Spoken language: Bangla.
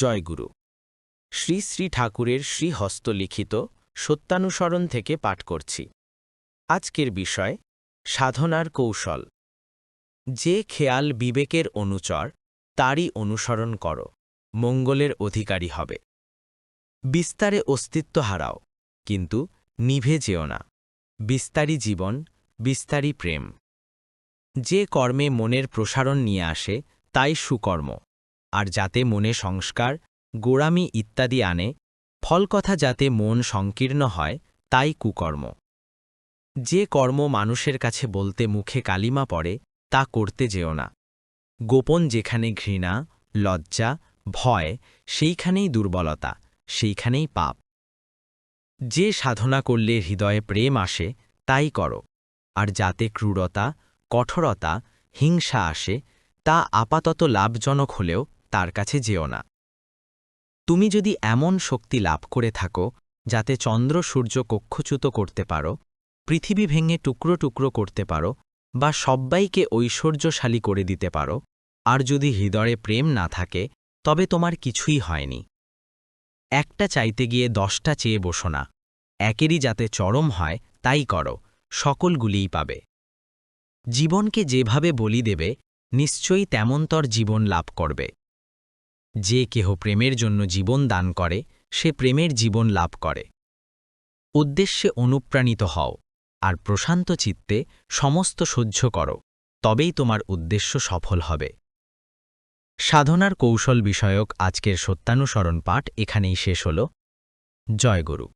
জয়গুরু। শ্রী শ্রী ঠাকুরের শ্রীহস্তলিখিত সত্যানুসরণ থেকে পাঠ করছি। আজকের বিষয় সাধনার কৌশল। যে খেয়াল বিবেকের অনুচর, তারই অনুসরণ করো, মঙ্গলের অধিকারী হবে। বিস্তারে অস্তিত্ব হারাও, কিন্তু নিভে যেও না। বিস্তারী জীবন, বিস্তারী প্রেম। যে কর্মে মনের প্রসারণ নিয়ে আসে, তাই সুকর্ম। আর যাতে মনে সংস্কার, গোড়ামি ইত্যাদি আনে, ফলকথা যাতে মন সংকীর্ণ হয়, তাই কুকর্ম। যে কর্ম মানুষের কাছে বলতে মুখে কালিমা পড়ে, তা করতে যেও না। গোপন যেখানে ঘৃণা, লজ্জা, ভয়, সেইখানেই দুর্বলতা, সেইখানেই পাপ। যে সাধনা করলে হৃদয়ে প্রেম আসে, তাই করো। আর যাতে ক্রূরতা, কঠোরতা, হিংসা আসে, তা আপাতত লাভজনক হলেও তার কাছে যেও না। তুমি যদি এমন শক্তি লাভ করে থাকো, যাতে চন্দ্র সূর্য কক্ষচ্যুত করতে পারো, পৃথিবী ভেঙে টুকরো টুকরো করতে পারো, বা সব্বাইকে ঐশ্বর্যশালী করে দিতে পারো, আর যদি হৃদয়ে প্রেম না থাকে, তবে তোমার কিছুই হয়নি। একটা চাইতে গিয়ে 10টা চেয়ে বসো না। একেরই যাতে চরম হয়, তাই করো, সকলগুলিই পাবে। জীবনকে যেভাবে বলি দেবে, নিশ্চয়ই তেমনতর জীবন লাভ করবে। যে কেহ প্রেমের জন্য জীবন দান করে, সে প্রেমের জীবন লাভ করে। উদ্দেশ্যে অনুপ্রাণিত হও, আর প্রশান্ত চিত্তে সমস্ত সহ্য করো, তবেই তোমার উদ্দেশ্য সফল হবে। সাধনার কৌশল বিষয়ক আজকের সত্যানুসরণ পাঠ এখানেই শেষ হল। জয়গুরু।